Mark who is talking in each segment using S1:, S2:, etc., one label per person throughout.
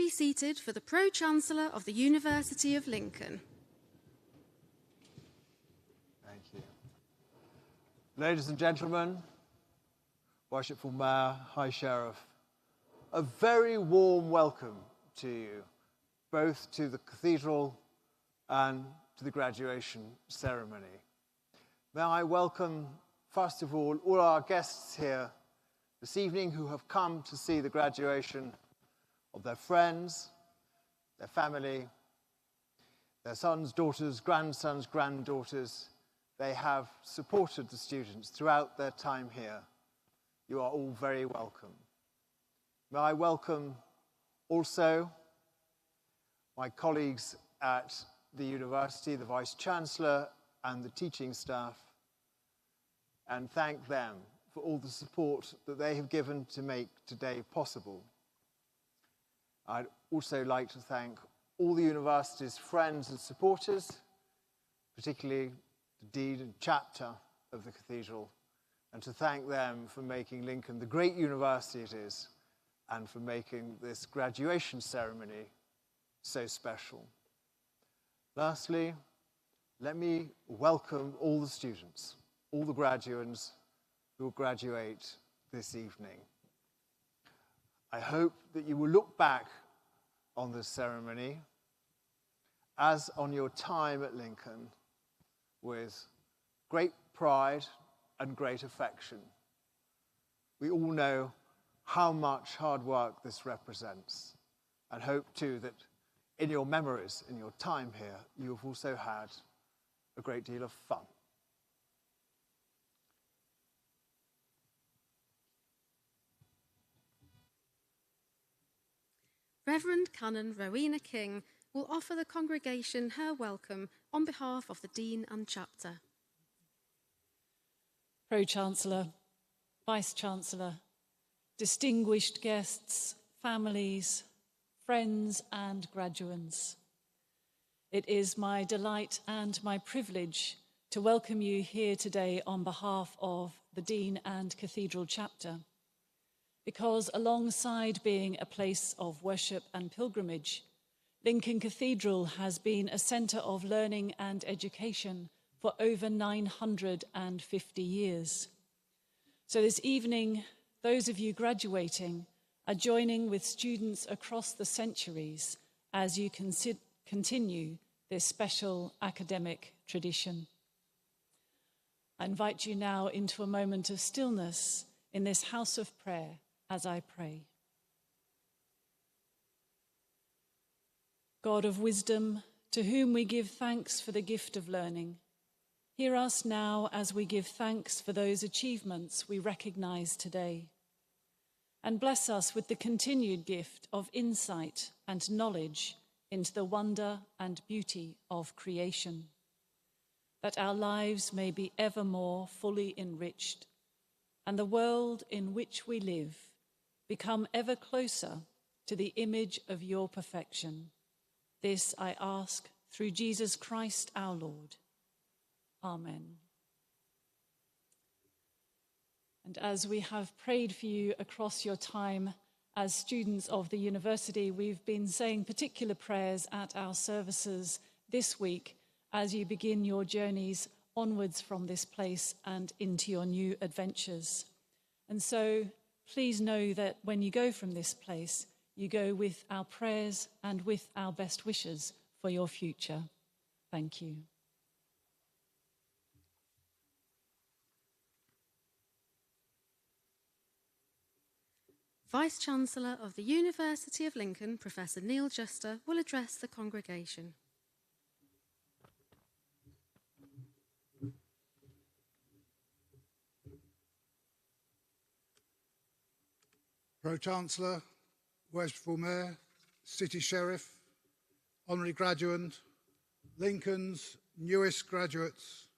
S1: be seated for the Pro-Chancellor of the University of Lincoln.
S2: Thank you. Ladies and gentlemen, Worshipful Mayor, High Sheriff, a very warm welcome to you, both to the Cathedral and to the graduation ceremony. May I welcome, first of all our guests here this evening who have come to see the graduation of their friends, their family, their sons, daughters, grandsons, granddaughters. They have supported the students throughout their time here. You are all very welcome. May I welcome also my colleagues at the university, the Vice-Chancellor and the teaching staff, and thank them for all the support that they have given to make today possible. I'd also like to thank all the university's friends and supporters, particularly the Dean and Chapter of the Cathedral, and to thank them for making Lincoln the great university it is, and for making this graduation ceremony so special. Lastly, let me welcome all the students, all the graduates who will graduate this evening. I hope that you will look back on this ceremony as on your time at Lincoln with great pride and great affection. We all know how much hard work this represents, and hope too that in your memories, in your time here, you have also had a great deal of fun.
S1: Reverend Canon Rowena King will offer the congregation her welcome on behalf of the Dean and Chapter.
S3: Pro-Chancellor, Vice-Chancellor, distinguished guests, families, friends and graduands. It is my delight and my privilege to welcome you here today on behalf of the Dean and Cathedral Chapter, because alongside being a place of worship and pilgrimage, Lincoln Cathedral has been a centre of learning and education for over 950 years. So this evening, those of you graduating are joining with students across the centuries as you continue this special academic tradition. I invite you now into a moment of stillness in this house of prayer as I pray. God of wisdom, to whom we give thanks for the gift of learning, hear us now as we give thanks for those achievements we recognize today. And bless us with the continued gift of insight and knowledge into the wonder and beauty of creation, that our lives may be ever more fully enriched, and the world in which we live become ever closer to the image of your perfection. This I ask through Jesus Christ our Lord. Amen. And as we have prayed for you across your time as students of the university, we've been saying particular prayers at our services this week as you begin your journeys onwards from this place and into your new adventures. And so please know that when you go from this place, you go with our prayers and with our best wishes for your future. Thank you.
S1: Vice-Chancellor of the University of Lincoln, Professor Neil Juster, will address the congregation.
S4: Pro-Chancellor, Worshipful Mayor, City Sheriff, Honorary Graduand, Lincoln's newest graduates,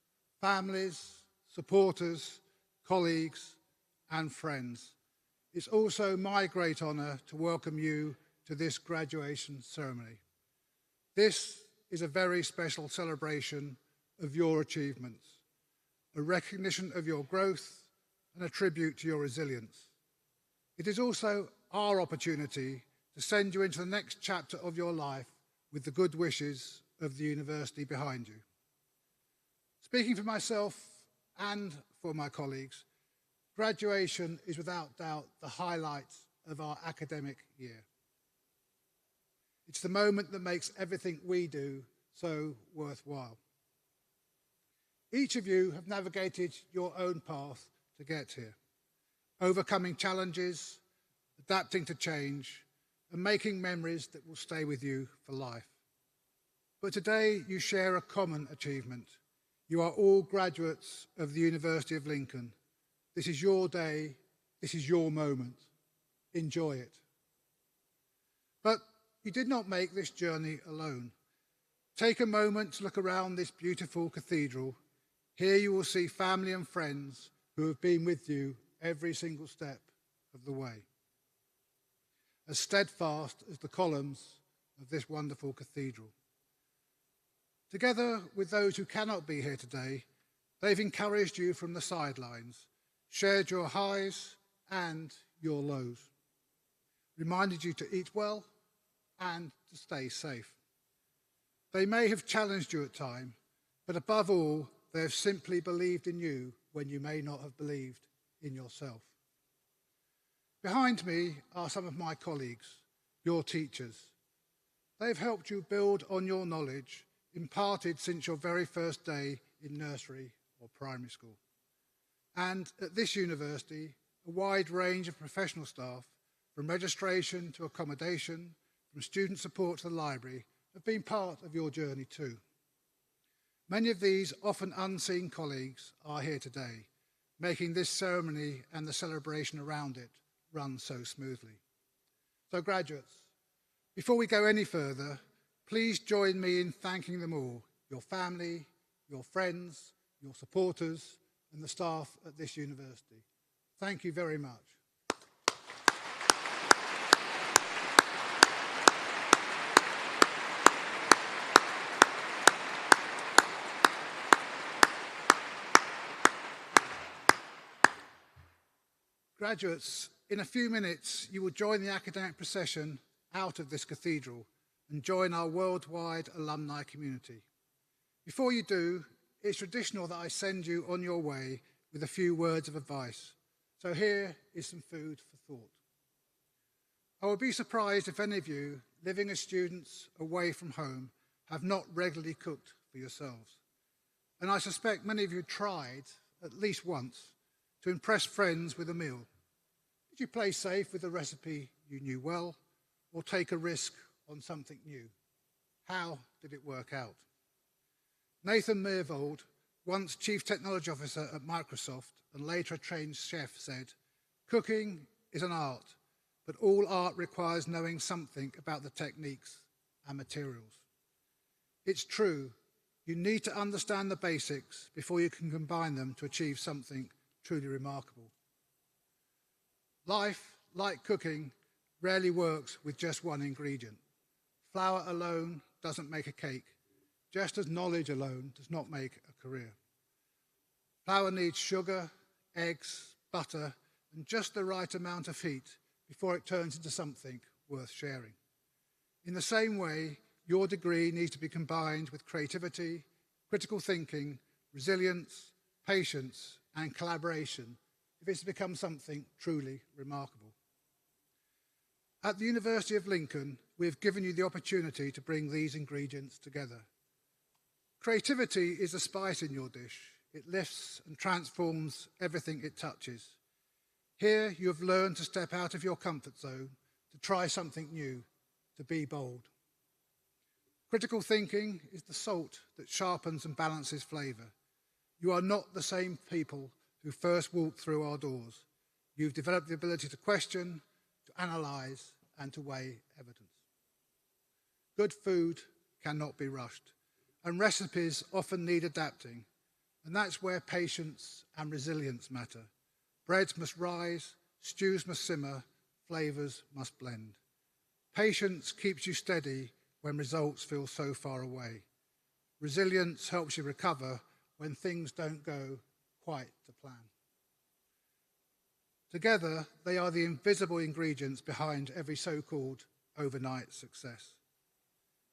S4: families, supporters, colleagues and friends. It's also my great honour to welcome you to this graduation ceremony. This is a very special celebration of your achievements, a recognition of your growth and a tribute to your resilience. It is also our opportunity to send you into the next chapter of your life with the good wishes of the university behind you. Speaking for myself and for my colleagues, graduation is without doubt the highlight of our academic year. It's the moment that makes everything we do so worthwhile. Each of you have navigated your own path to get here, overcoming challenges, adapting to change, and making memories that will stay with you for life. But today you share a common achievement. You are all graduates of the University of Lincoln. This is your day, this is your moment. Enjoy it. But you did not make this journey alone. Take a moment to look around this beautiful cathedral. Here you will see family and friends who have been with you every single step of the way, as steadfast as the columns of this wonderful cathedral. Together with those who cannot be here today, they've encouraged you from the sidelines, shared your highs and your lows, reminded you to eat well and to stay safe. They may have challenged you at times, but above all, they have simply believed in you when you may not have believed in yourself. Behind me are some of my colleagues, your teachers. They've helped you build on your knowledge, imparted since your very first day in nursery or primary school. And at this university, a wide range of professional staff, from registration to accommodation, from student support to the library, have been part of your journey too. Many of these often unseen colleagues are here today, making this ceremony and the celebration around it run so smoothly. So graduates, before we go any further, please join me in thanking them all, your family, your friends, your supporters, and the staff at this university. Thank you very much. Graduates, in a few minutes, you will join the academic procession out of this cathedral and join our worldwide alumni community. Before you do, it's traditional that I send you on your way with a few words of advice. So here is some food for thought. I would be surprised if any of you, living as students away from home, have not regularly cooked for yourselves. And I suspect many of you tried, at least once, to impress friends with a meal. Did you play safe with a recipe you knew well, or take a risk on something new? How did it work out? Nathan Myhrvold, once Chief Technology Officer at Microsoft and later a trained chef, said, "Cooking is an art, but all art requires knowing something about the techniques and materials." It's true, you need to understand the basics before you can combine them to achieve something truly remarkable. Life, like cooking, rarely works with just one ingredient. Flour alone doesn't make a cake, just as knowledge alone does not make a career. Flour needs sugar, eggs, butter, and just the right amount of heat before it turns into something worth sharing. In the same way, your degree needs to be combined with creativity, critical thinking, resilience, patience, and collaboration if it's to become something truly remarkable. At the University of Lincoln, we have given you the opportunity to bring these ingredients together. Creativity is the spice in your dish. It lifts and transforms everything it touches. Here you have learned to step out of your comfort zone, to try something new, to be bold. Critical thinking is the salt that sharpens and balances flavour. You are not the same people who first walked through our doors. You've developed the ability to question, to analyse, and to weigh evidence. Good food cannot be rushed, and recipes often need adapting, and that's where patience and resilience matter. Breads must rise, stews must simmer, flavours must blend. Patience keeps you steady when results feel so far away. Resilience helps you recover when things don't go quite to plan. Together, they are the invisible ingredients behind every so-called overnight success.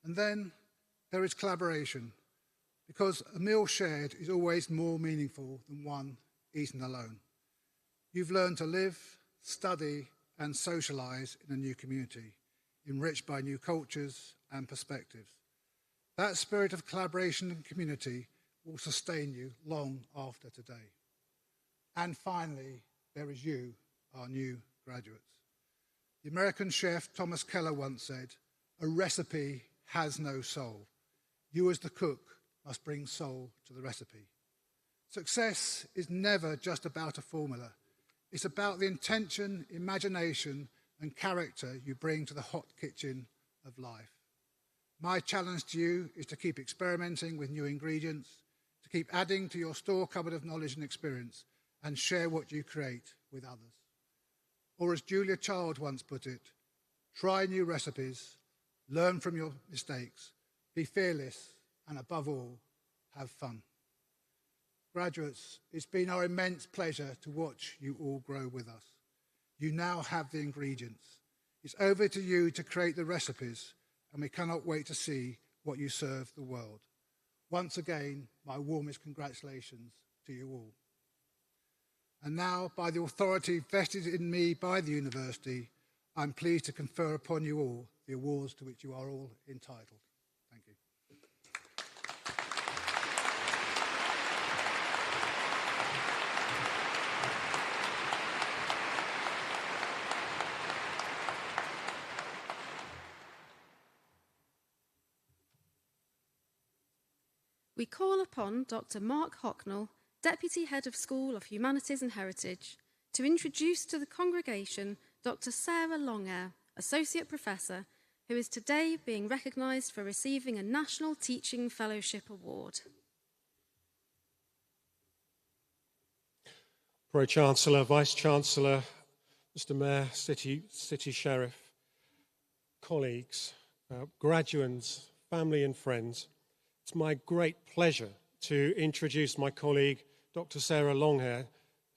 S4: And then there is collaboration, because a meal shared is always more meaningful than one eaten alone. You've learned to live, study, and socialise in a new community, enriched by new cultures and perspectives. That spirit of collaboration and community will sustain you long after today. And finally, there is you, our new graduates. The American chef Thomas Keller once said, "A recipe has no soul. You as the cook must bring soul to the recipe." Success is never just about a formula. It's about the intention, imagination, and character you bring to the hot kitchen of life. My challenge to you is to keep experimenting with new ingredients, to keep adding to your store cupboard of knowledge and experience, and share what you create with others. Or as Julia Child once put it, try new recipes, learn from your mistakes, be fearless, and above all, have fun. Graduates, it's been our immense pleasure to watch you all grow with us. You now have the ingredients. It's over to you to create the recipes, and we cannot wait to see what you serve the world. Once again, my warmest congratulations to you all. And now, by the authority vested in me by the university, I'm pleased to confer upon you all the awards to which you are all entitled. Thank you.
S1: We call upon Dr. Mark Hocknell, Deputy Head of School of Humanities and Heritage, to introduce to the congregation Dr. Sarah Longair, Associate Professor, who is today being recognised for receiving a National Teaching Fellowship Award.
S5: Pro-Chancellor, Vice-Chancellor, Mr Mayor, City Sheriff, colleagues, graduates, family and friends, it's my great pleasure to introduce my colleague, Dr. Sarah Longair,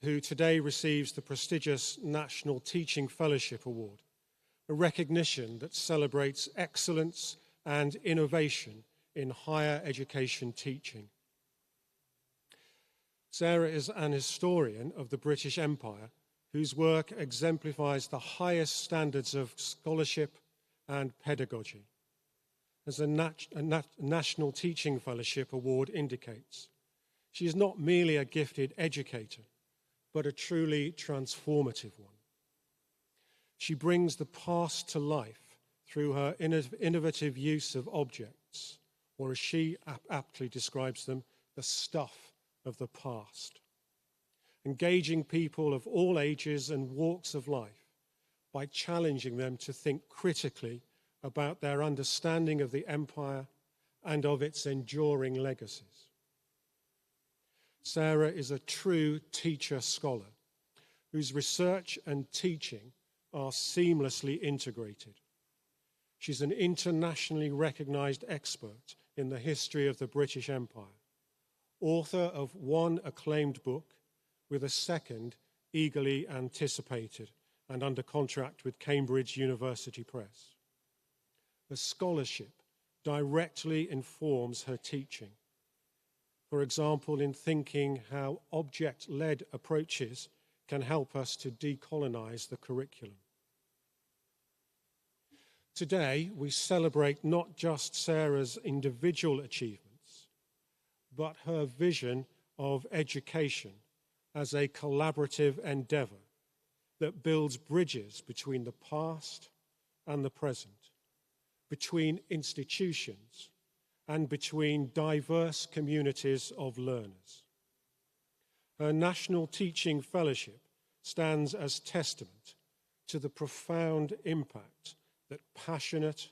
S5: who today receives the prestigious National Teaching Fellowship Award, a recognition that celebrates excellence and innovation in higher education teaching. Sarah is an historian of the British Empire whose work exemplifies the highest standards of scholarship and pedagogy. As a National Teaching Fellowship Award indicates, she is not merely a gifted educator, but a truly transformative one. She brings the past to life through her innovative use of objects, or as she aptly describes them, the stuff of the past, engaging people of all ages and walks of life by challenging them to think critically about their understanding of the empire and of its enduring legacies. Sarah is a true teacher-scholar whose research and teaching are seamlessly integrated. She's an internationally recognized expert in the history of the British Empire, author of one acclaimed book with a second eagerly anticipated and under contract with Cambridge University Press. Her scholarship directly informs her teaching. For example, in thinking how object-led approaches can help us to decolonize the curriculum. Today, we celebrate not just Sarah's individual achievements, but her vision of education as a collaborative endeavor that builds bridges between the past and the present, between institutions, and between diverse communities of learners. Her National Teaching Fellowship stands as testament to the profound impact that passionate,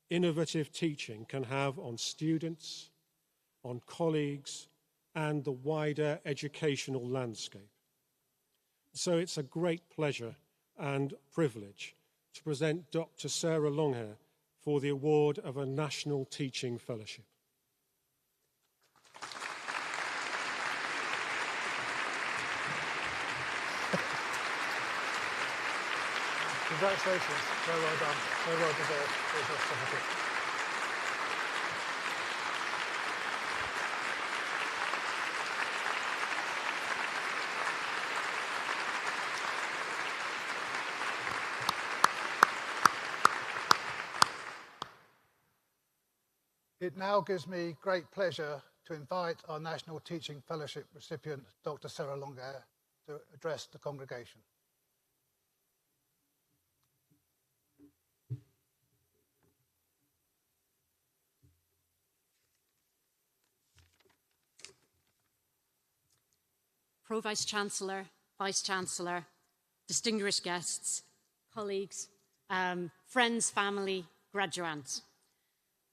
S5: innovative teaching can have on students, on colleagues, and the wider educational landscape. So it's a great pleasure and privilege to present Dr. Sarah Longair for the award of a National Teaching Fellowship.
S4: Congratulations. Very well done. Very well deserved. There's your certificate. It now gives me great pleasure to invite our National Teaching Fellowship recipient, Dr. Sarah Longair, to address the congregation.
S6: Pro-Vice-Chancellor, Vice-Chancellor, distinguished guests, colleagues, friends, family, graduates.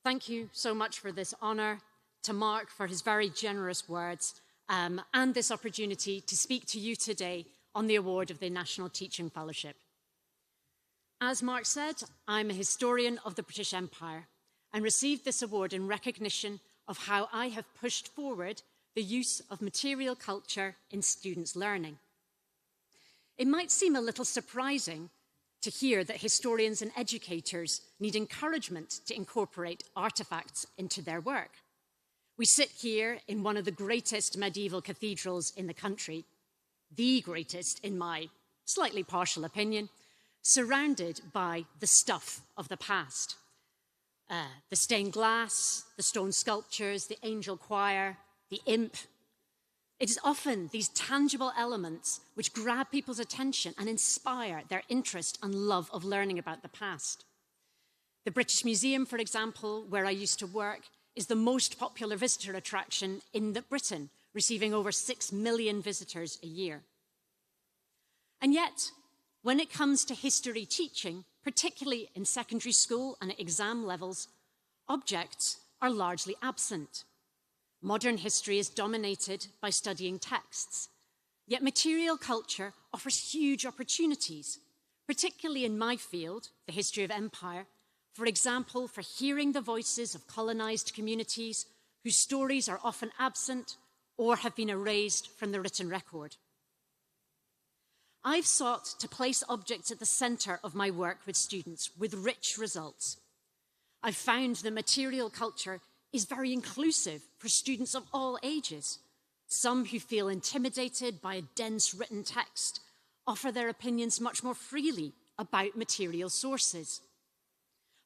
S6: Thank you so much for this honour, to Mark for his very generous words, and this opportunity to speak to you today on the award of the National Teaching Fellowship. As Mark said, I'm a historian of the British Empire and received this award in recognition of how I have pushed forward the use of material culture in students' learning. It might seem a little surprising to hear that historians and educators need encouragement to incorporate artefacts into their work. We sit here in one of the greatest medieval cathedrals in the country, the greatest in my slightly partial opinion, surrounded by the stuff of the past. The stained glass, the stone sculptures, the angel choir, the imp. It is often these tangible elements which grab people's attention and inspire their interest and love of learning about the past. The British Museum, for example, where I used to work, is the most popular visitor attraction in Britain, receiving over 6 million visitors a year. And yet, when it comes to history teaching, particularly in secondary school and at exam levels, objects are largely absent. Modern history is dominated by studying texts, yet material culture offers huge opportunities, particularly in my field, the history of empire, for example, for hearing the voices of colonized communities whose stories are often absent or have been erased from the written record. I've sought to place objects at the center of my work with students with rich results. I've found that material culture is very inclusive for students of all ages. Some who feel intimidated by a dense written text offer their opinions much more freely about material sources.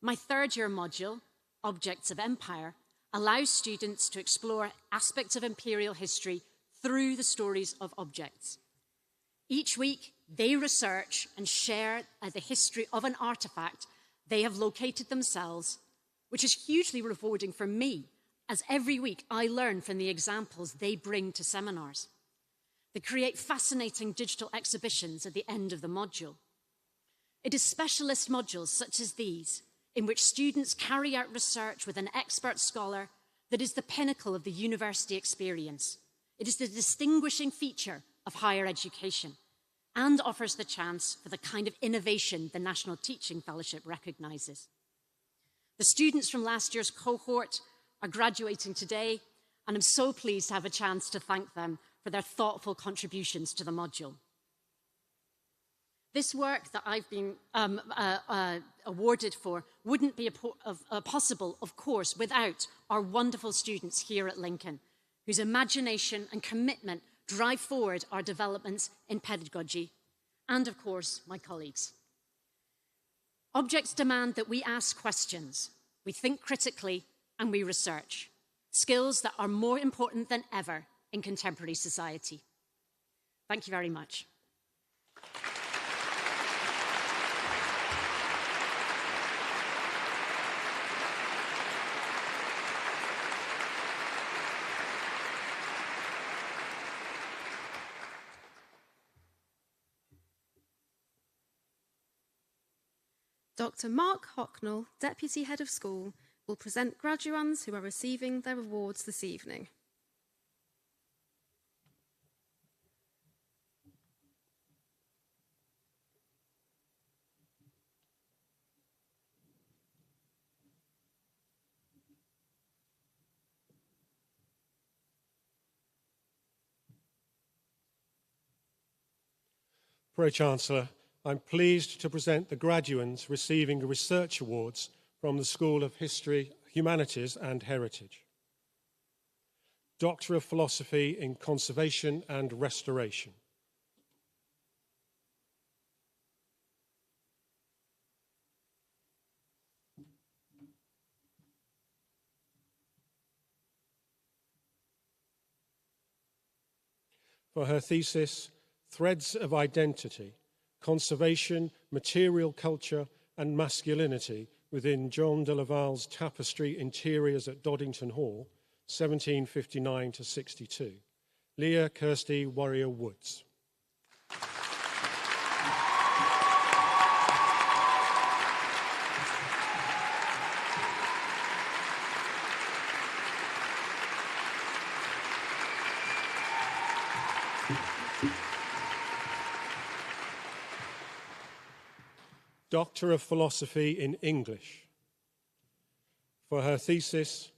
S6: My third-year module, Objects of Empire, allows students to explore aspects of imperial history through the stories of objects. Each week, they research and share the history of an artifact they have located themselves, which is hugely rewarding for me, as every week I learn from the examples they bring to seminars. They create fascinating digital exhibitions at the end of the module. It is specialist modules such as these, in which students carry out research with an expert scholar, that is the pinnacle of the university experience. It is the distinguishing feature of higher education and offers the chance for the kind of innovation the National Teaching Fellowship recognises. The students from last year's cohort are graduating today, and I'm so pleased to have a chance to thank them for their thoughtful contributions to the module. This work that I've been awarded for wouldn't be possible, of course, without our wonderful students here at Lincoln, whose imagination and commitment drive forward our developments in pedagogy, and of course, my colleagues. Objects demand that we ask questions, we think critically, and we research, skills that are more important than ever in contemporary society. Thank you very much.
S1: Dr. Mark Hocknell, Deputy Head of School, will present graduands who are receiving their awards this evening.
S5: Pro-Chancellor, I'm pleased to present the graduates receiving research awards from the School of History, Humanities and Heritage. Doctor of Philosophy in Conservation and Restoration. For her thesis, Threads of Identity, Conservation, Material Culture and Masculinity within John de Laval's Tapestry Interiors at Doddington Hall, 1759 to 62. Leah Kirsty Warrior Woods. Doctor of Philosophy in English. For her thesis,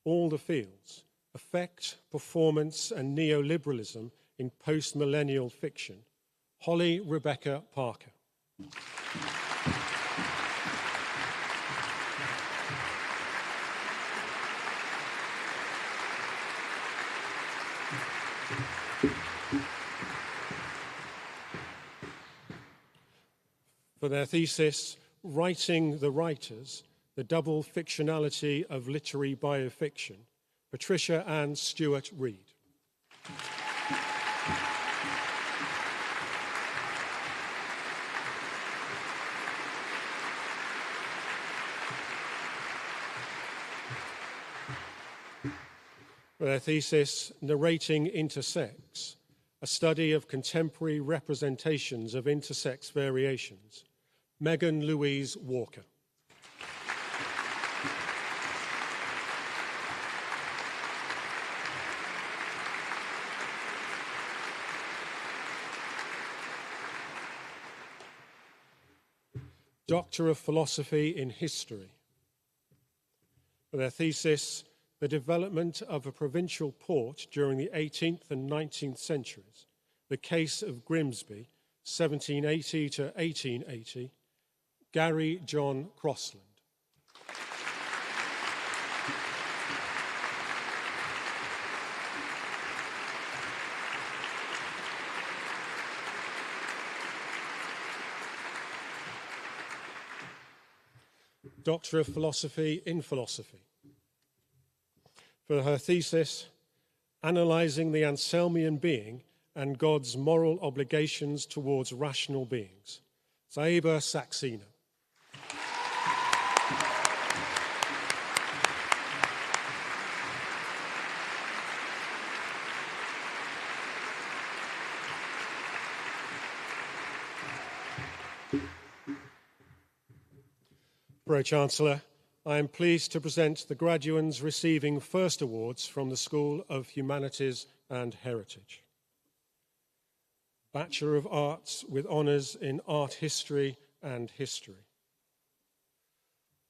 S5: All the Fields, Effect, Performance and Neoliberalism in Post-Millennial Fiction, Holly Rebecca Parker. For their thesis, Writing the Writers, the Double Fictionality of Literary Biofiction, Patricia Ann Stewart Reed. For their thesis, Narrating Intersex, a study of contemporary representations of intersex variations, Megan Louise Walker. Doctor of Philosophy in History. For their thesis, The Development of a Provincial Port During the 18th and 19th Centuries, The Case of Grimsby, 1780 to 1880, Gary John Crossland. Doctor of Philosophy in Philosophy. For her thesis, Analysing the Anselmian Being and God's Moral Obligations Towards Rational Beings, Zaiba Saxena. Pro-Chancellor, I am pleased to present the graduates receiving first awards from the School of Humanities and Heritage. Bachelor of Arts with honours in Art History and History.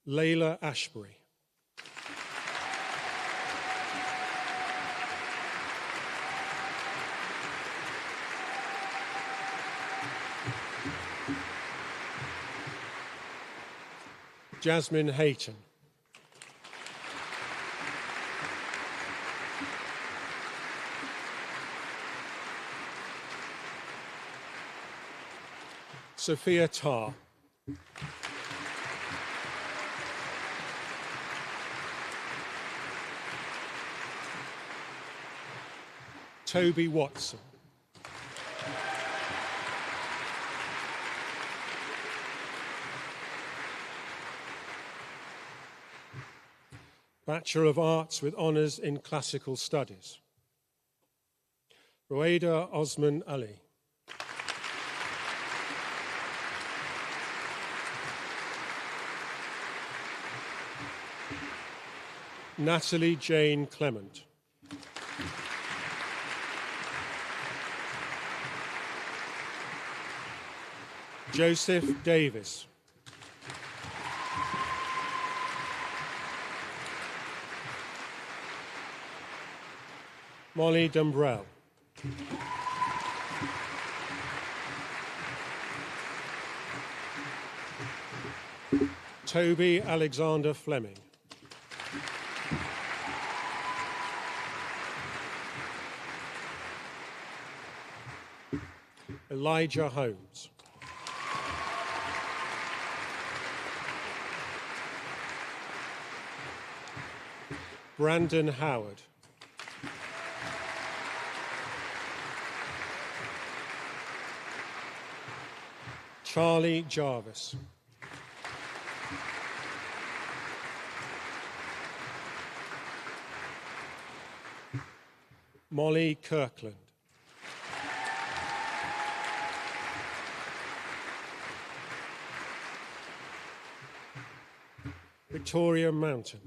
S5: Layla Ashbury. Jasmine Hayton. Sophia Tarr. Toby Watson. Bachelor of Arts with honours in Classical Studies. Roeda Osman Ali. Natalie Jane Clement. Joseph Davis. Molly Dumbrell. Toby Alexander Fleming. Elijah Holmes. Brandon Howard. Charlie Jarvis. Molly Kirkland. Victoria Mountain.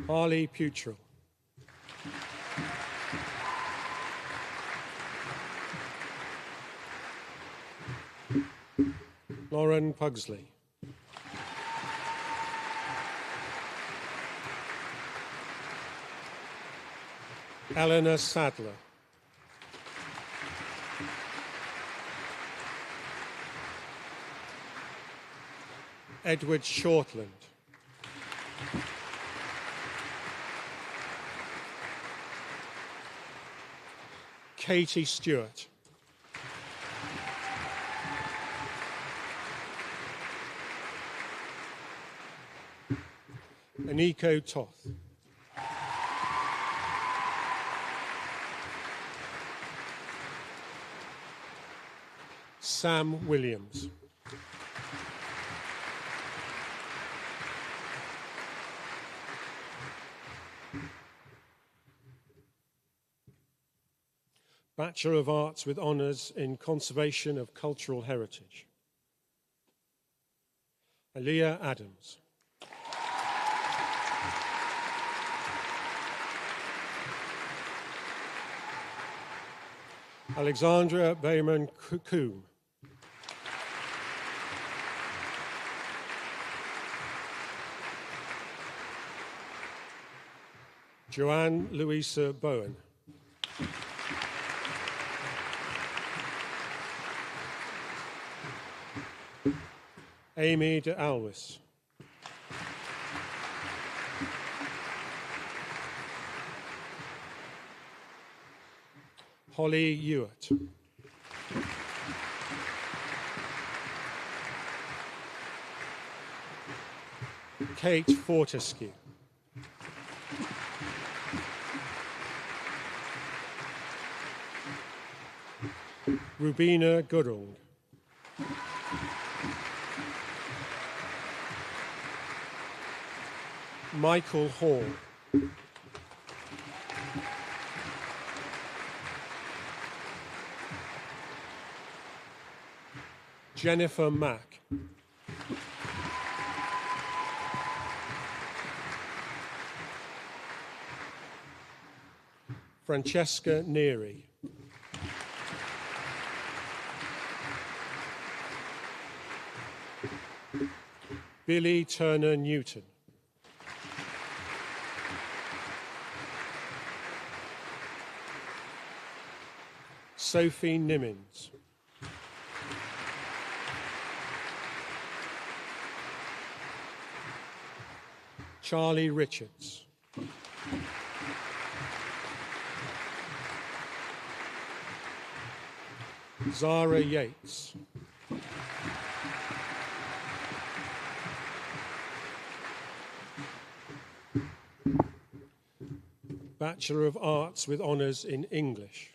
S5: Harley Putrell. Lauren Pugsley. Eleanor Sadler. Edward Shortland. Katie Stewart. Aniko Toth. Sam Williams. Bachelor of Arts with Honours in Conservation of Cultural Heritage. Aaliyah Adams. Alexandra Bayman Coombe. Joanne Louisa Bowen. Amy de Alwis. Holly Ewart. Kate Fortescue. Rubina Gurung. Michael Hall. Jennifer Mack. Francesca Neary. Billy Turner Newton. Sophie Nimmins. Charlie Richards. Zara Yates. Bachelor of Arts with Honours in English.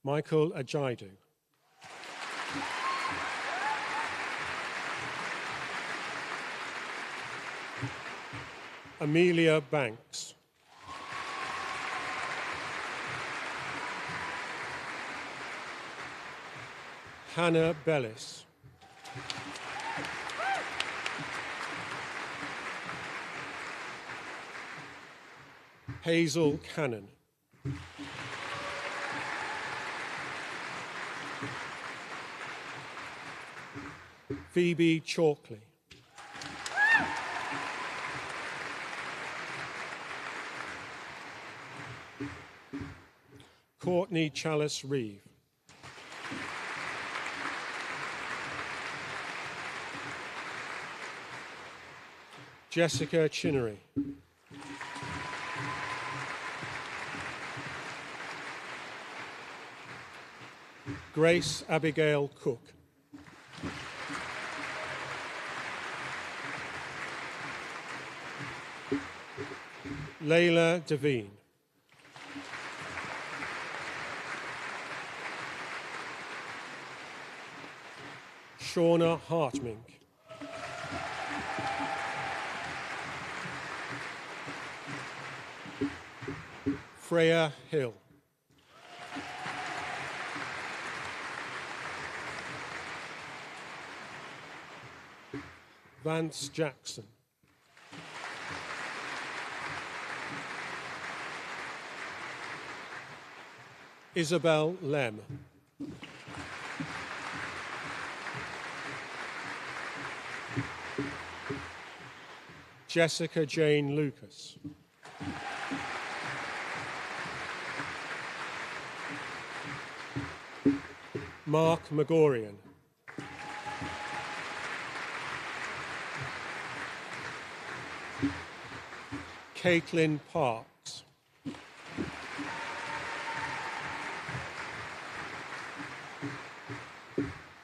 S5: Michael Ajaidu. Amelia Banks. Hannah Bellis. Hazel Cannon. Phoebe Chalkley. Courtney Chalice Reeve. Jessica Chinnery. Grace Abigail Cook. Layla Devine. Shauna Hartmink. Freya Hill. Vance Jackson. Isabel Lem. Jessica Jane Lucas. Mark Megorian. Caitlin Parks.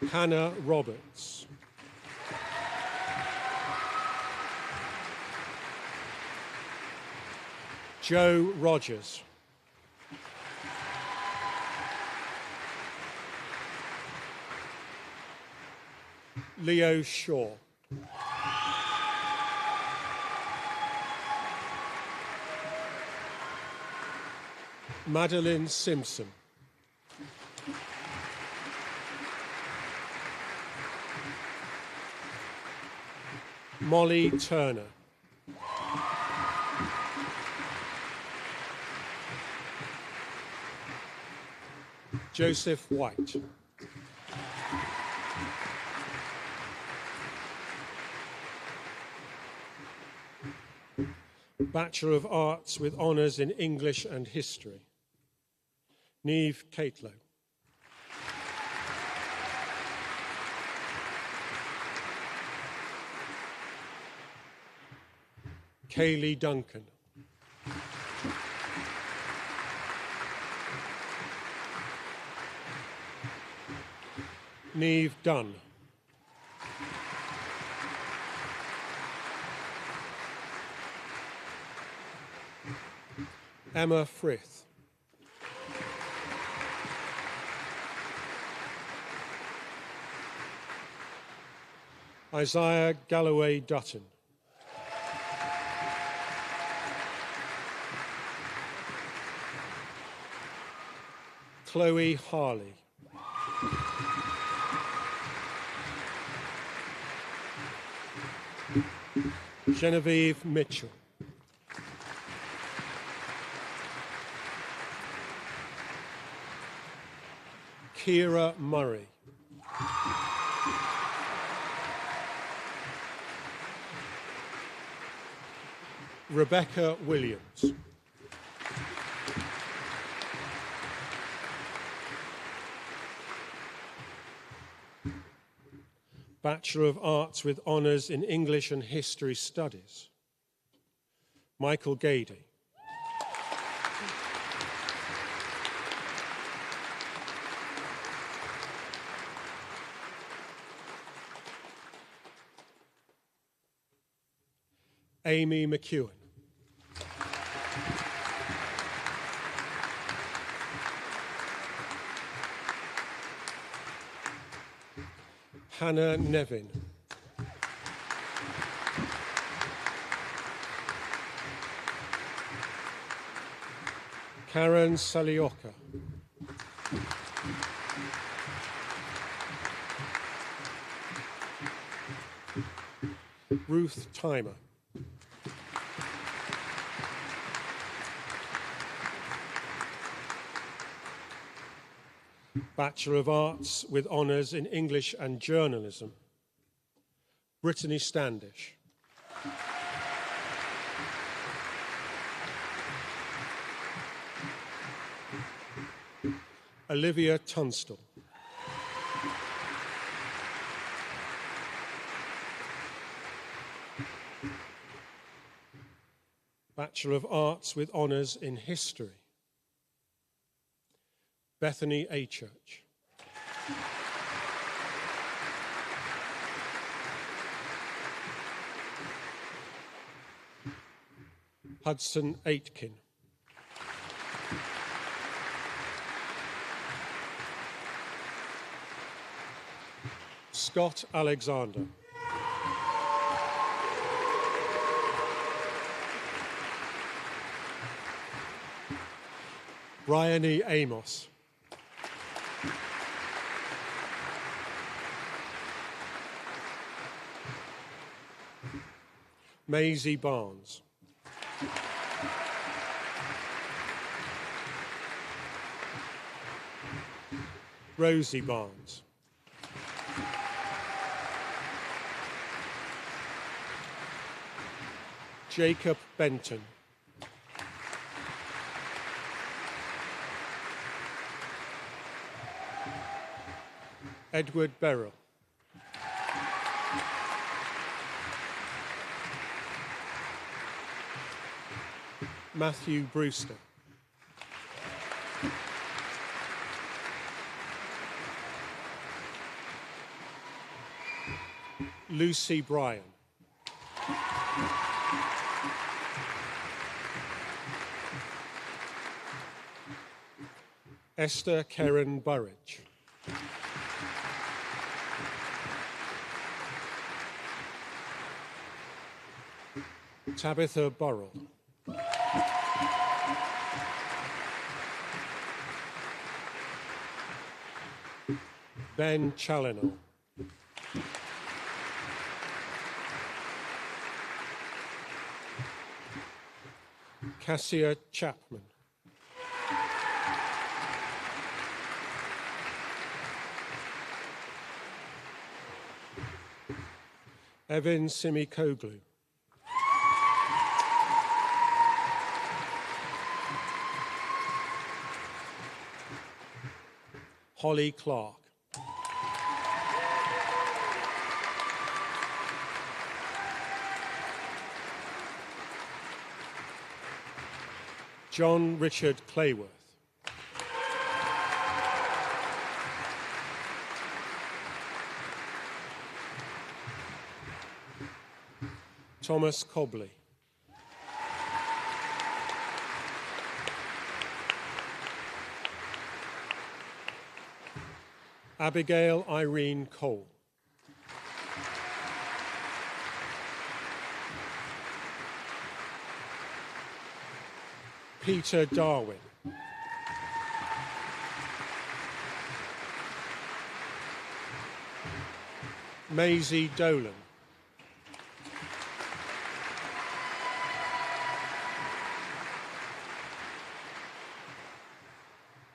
S5: Hannah Roberts. Joe Rogers. Leo Shaw. Madeline Simpson. Molly Turner. Joseph White. Bachelor of Arts with Honours in English and History, Niamh Caitlow. Kaylee Duncan. Niamh Dunn. Emma Frith. Isaiah Galloway Dutton. Chloe Harley. Genevieve Mitchell. Kira Murray. Rebecca Williams. Bachelor of Arts with Honours in English and History Studies, Michael Gady. Amy McEwen. Hannah Nevin. Karen Salioka. Ruth Timer. Bachelor of Arts with Honours in English and Journalism, Brittany Standish. Olivia Tunstall. Bachelor of Arts with Honours in History, Bethany A. Church. Hudson Aitken. Scott Alexander. Bryony Amos. Maisie Barnes. Rosie Barnes. Jacob Benton. Edward Beryl. Matthew Brewster. Lucy Bryan. Esther Karen Burridge. Tabitha Burrell. Ben Challinor. Cassia Chapman. Evan Simikoglu. Holly Clark. John Richard Clayworth. Thomas Cobley. Abigail Irene Cole. Peter Darwin. Maisie Dolan.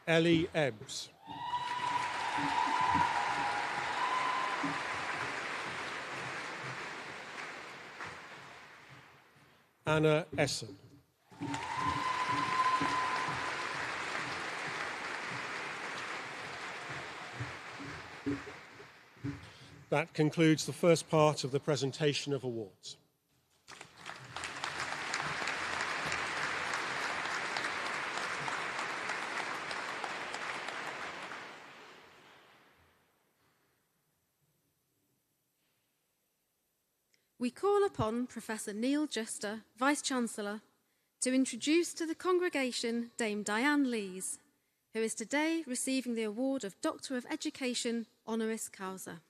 S5: Ellie Ebbs. Anna Essen. That concludes the first part of the presentation of awards.
S1: We call upon Professor Neil Juster, Vice-Chancellor, to introduce to the congregation Dame Diane Lees, who is today receiving the award of Doctor of Education honoris causa.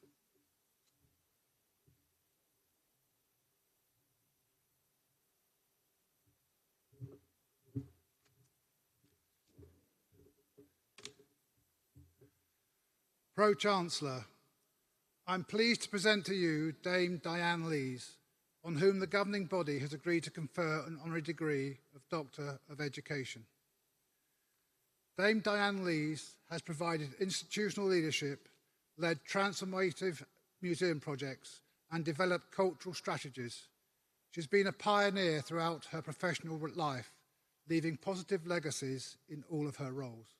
S4: Pro-Chancellor, I'm pleased to present to you Dame Diane Lees, on whom the governing body has agreed to confer an honorary degree of Doctor of Education. Dame Diane Lees has provided institutional leadership, led transformative museum projects, and developed cultural strategies. She's been a pioneer throughout her professional life, leaving positive legacies in all of her roles.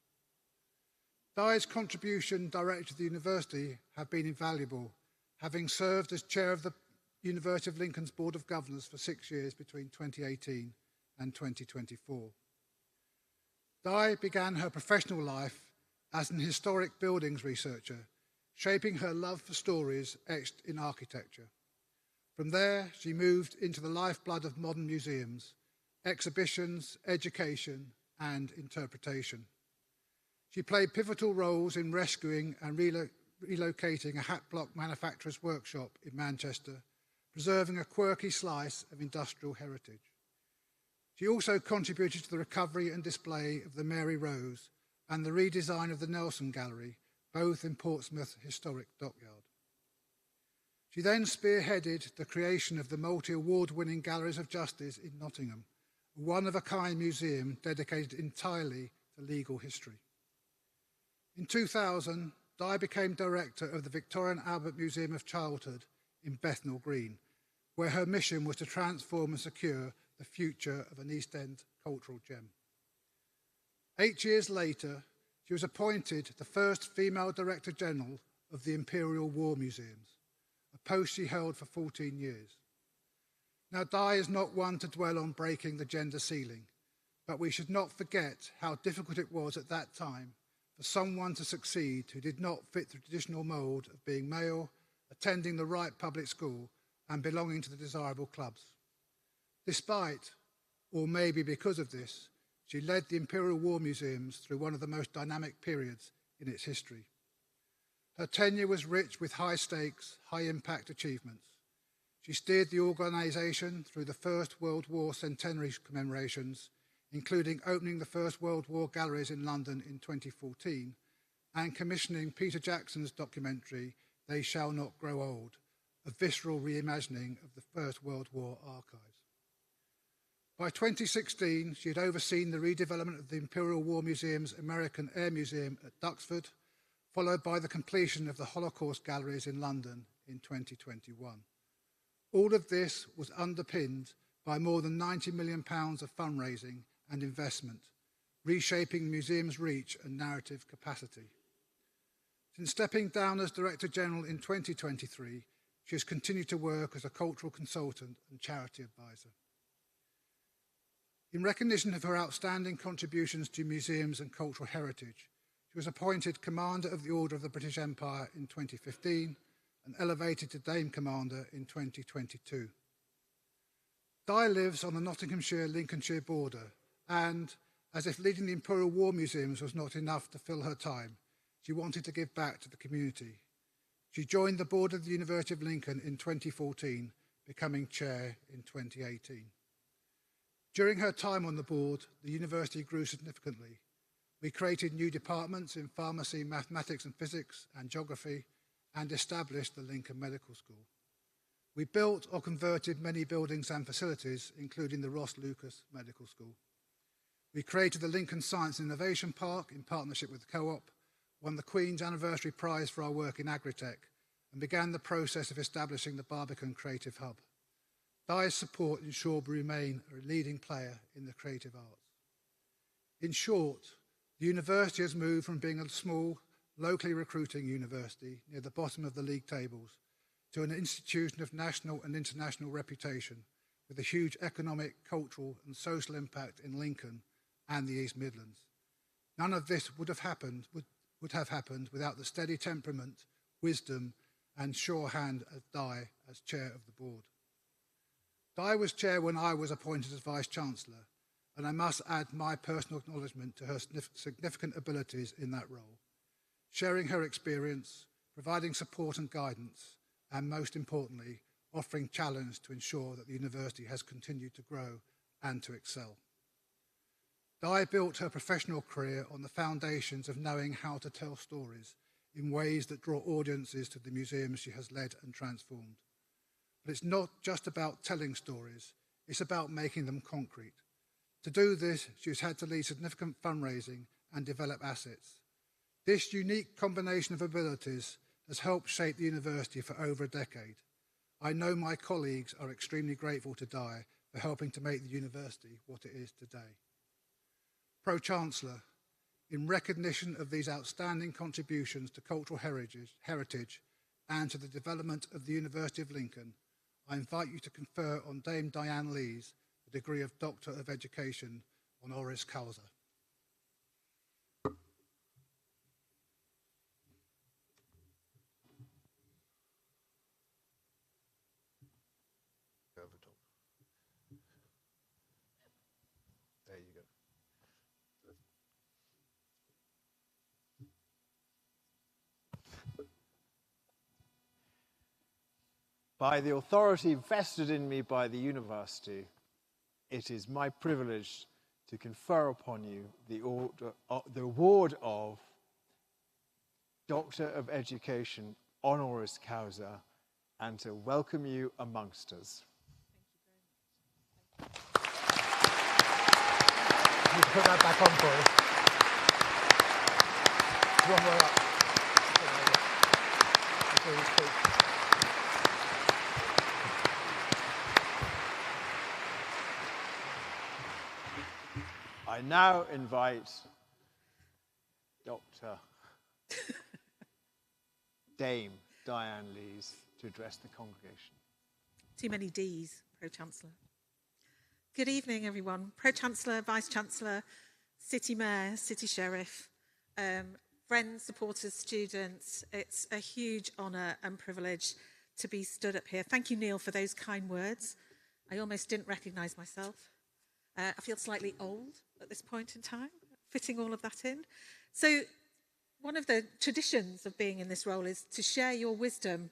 S4: Di's contribution directly to the university have been invaluable, having served as chair of the University of Lincoln's Board of Governors for 6 years between 2018 and 2024. Di began her professional life as an historic buildings researcher, shaping her love for stories etched in architecture. From there, she moved into the lifeblood of modern museums, exhibitions, education, and interpretation. She played pivotal roles in rescuing and relocating a hat block manufacturer's workshop in Manchester, preserving a quirky slice of industrial heritage. She also contributed to the recovery and display of the Mary Rose and the redesign of the Nelson Gallery, both in Portsmouth Historic Dockyard. She then spearheaded the creation of the multi-award-winning Galleries of Justice in Nottingham, a one-of-a-kind museum dedicated entirely to legal history. In 2000, Di became director of the Victoria and Albert Museum of Childhood in Bethnal Green, where her mission was to transform and secure the future of an East End cultural gem. 8 years later, she was appointed the first female Director General of the Imperial War Museums, a post she held for 14 years. Now, Di is not one to dwell on breaking the gender ceiling, but we should not forget how difficult it was at that time for someone to succeed who did not fit the traditional mould of being male, attending the right public school, and belonging to the desirable clubs. Despite, or maybe because of this, she led the Imperial War Museums through one of the most dynamic periods in its history. Her tenure was rich with high-stakes, high-impact achievements. She steered the organisation through the First World War centenary commemorations, including opening the First World War galleries in London in 2014 and commissioning Peter Jackson's documentary, They Shall Not Grow Old, a visceral reimagining of the First World War archives. By 2016, she had overseen the redevelopment of the Imperial War Museum's American Air Museum at Duxford, followed by the completion of the Holocaust galleries in London in 2021. All of this was underpinned by more than £90 million of fundraising and investment, reshaping the museum's reach and narrative capacity. Since stepping down as Director General in 2023, she has continued to work as a cultural consultant and charity advisor. In recognition of her outstanding contributions to museums and cultural heritage, she was appointed Commander of the Order of the British Empire in 2015 and elevated to Dame Commander in 2022. Di lives on the Nottinghamshire-Lincolnshire border and, as if leading the Imperial War Museums was not enough to fill her time, she wanted to give back to the community. She joined the board of the University of Lincoln in 2014, becoming chair in 2018. During her time on the board, the university grew significantly. We created new departments in pharmacy, mathematics and physics, and geography, and established the Lincoln Medical School. We built or converted many buildings and facilities, including the Ross Lucas Medical School. We created the Lincoln Science and Innovation Park in partnership with the Co-op, won the Queen's Anniversary Prize for our work in agritech, and began the process of establishing the Barbican Creative Hub. Di's support ensured we remain a leading player in the creative arts. In short, the university has moved from being a small, locally recruiting university near the bottom of the league tables to an institution of national and international reputation with a huge economic, cultural and social impact in Lincoln and the East Midlands. None of this would have happened without the steady temperament, wisdom and sure hand of Di as chair of the board. Di was chair when I was appointed as Vice-Chancellor, and I must add my personal acknowledgement to her significant abilities in that role, sharing her experience, providing support and guidance, and most importantly, offering challenge to ensure that the university has continued to grow and to excel. Di built her professional career on the foundations of knowing how to tell stories in ways that draw audiences to the museums she has led and transformed. But it's not just about telling stories, it's about making them concrete. To do this, she's had to lead significant fundraising and develop assets. This unique combination of abilities has helped shape the university for over a decade. I know my colleagues are extremely grateful to Di for helping to make the university what it is today. Pro-Chancellor, In recognition of these outstanding contributions to cultural heritage and to the development of the University of Lincoln, I invite you to confer on Dame Diane Lees the degree of Doctor of Education honoris causa.
S2: There you go. By the authority vested in me by the university, it is my privilege to confer upon you the award of Doctor of Education honoris causa and to welcome you amongst us.
S4: You can put that back on for us. One more up. Before you speak.
S2: I now invite Dr. Dame Diane Lees to address the congregation.
S7: Too many Ds, Pro-Chancellor. Good evening, everyone. Pro-Chancellor, Vice-Chancellor, City Mayor, City Sheriff, friends, supporters, students. It's a huge honour and privilege to be stood up here. Thank you, Neil, for those kind words. I almost didn't recognise myself. I feel slightly old at this point in time, fitting all of that in. So one of the traditions of being in this role is to share your wisdom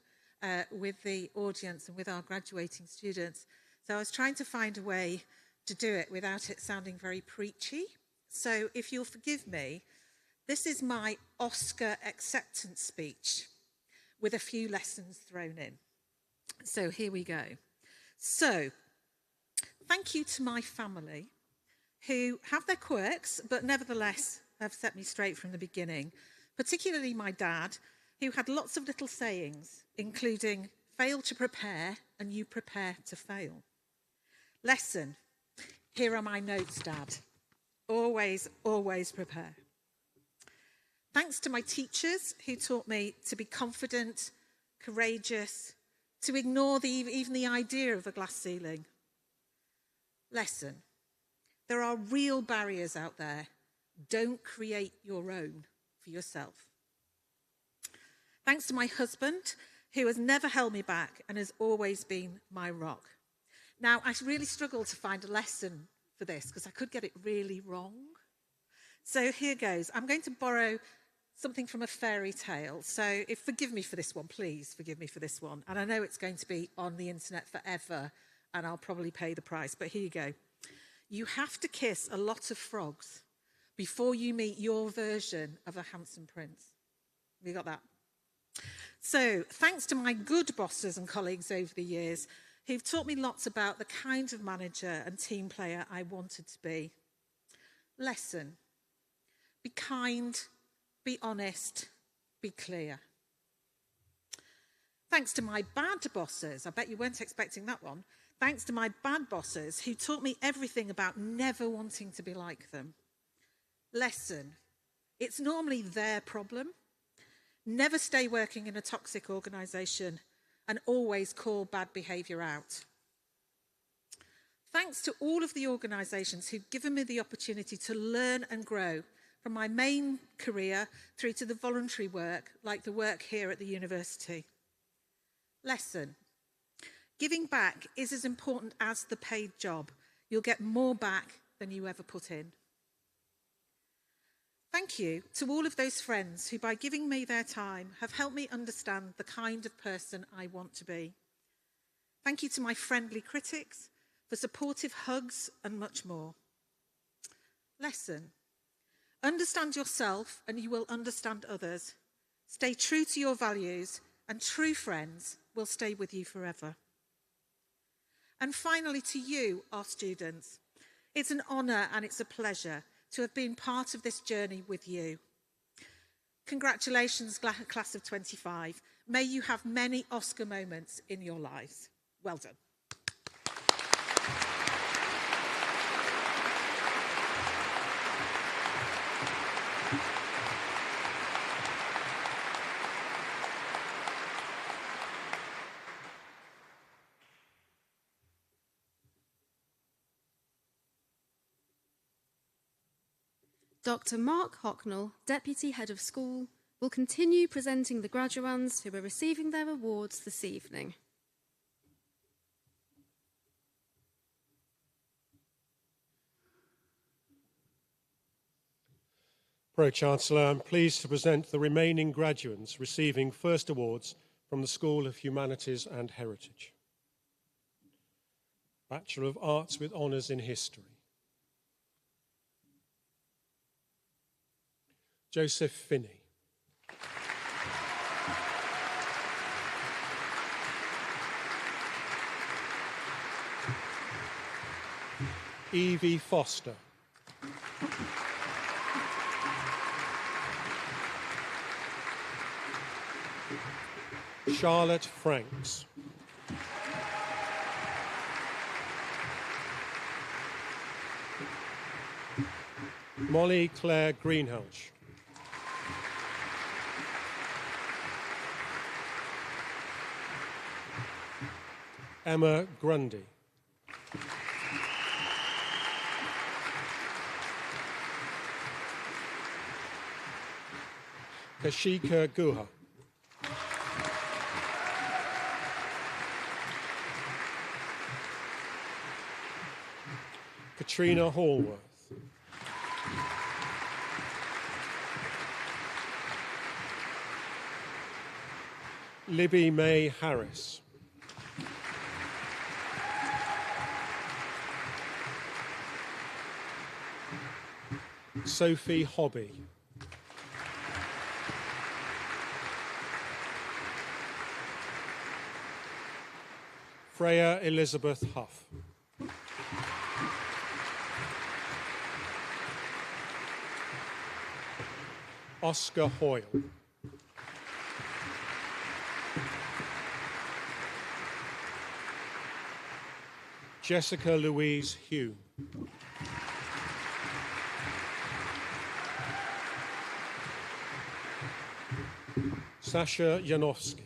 S7: with the audience and with our graduating students. So I was trying to find a way to do it without it sounding very preachy. So if you'll forgive me, this is my Oscar acceptance speech with a few lessons thrown in. So here we go. So, thank you to my family who have their quirks, but nevertheless have set me straight from the beginning, particularly my dad, who had lots of little sayings, including fail to prepare and you prepare to fail. Lesson, here are my notes, Dad. Always, always prepare. Thanks to my teachers who taught me to be confident, courageous, to ignore even the idea of a glass ceiling. Lesson, there are real barriers out there. Don't create your own for yourself. Thanks to my husband, who has never held me back and has always been my rock. Now, I really struggled to find a lesson for this because I could get it really wrong. So here goes. I'm going to borrow something from a fairy tale. So forgive me for this one, please forgive me for this one. And I know it's going to be on the internet forever and I'll probably pay the price, but here you go. You have to kiss a lot of frogs before you meet your version of a handsome prince. You got that? So thanks to my good bosses and colleagues over the years who've taught me lots about the kind of manager and team player I wanted to be. Lesson, be kind, be honest, be clear. Thanks to my bad bosses, I bet you weren't expecting that one. Thanks to my bad bosses who taught me everything about never wanting to be like them. Lesson, it's normally their problem. Never stay working in a toxic organisation and always call bad behaviour out. Thanks to all of the organisations who've given me the opportunity to learn and grow from my main career through to the voluntary work, like the work here at the university. Lesson, giving back is as important as the paid job. You'll get more back than you ever put in. Thank you to all of those friends who, by giving me their time, have helped me understand the kind of person I want to be. Thank you to my friendly critics for supportive hugs and much more. Lesson, understand yourself and you will understand others. Stay true to your values and true friends will stay with you forever. And finally to you, our students, it's an honour and it's a pleasure to have been part of this journey with you. Congratulations, class of 25. May you have many Oscar moments in your lives. Well done.
S1: Dr. Mark Hocknell, Deputy Head of School, will continue presenting the graduands who are receiving their awards this evening.
S5: Pro-Chancellor, I'm pleased to present the remaining graduands receiving first awards from the School of Humanities and Heritage. Bachelor of Arts with Honours in History. Joseph Finney. Evie Foster. Charlotte Franks. Molly Claire Greenhalgh. Emma Grundy. Kashika Guha. Katrina Hallworth. Libby May Harris. Sophie Hobby. Freya Elizabeth Huff. Oscar Hoyle. Jessica Louise Hume. Sasha Janowski.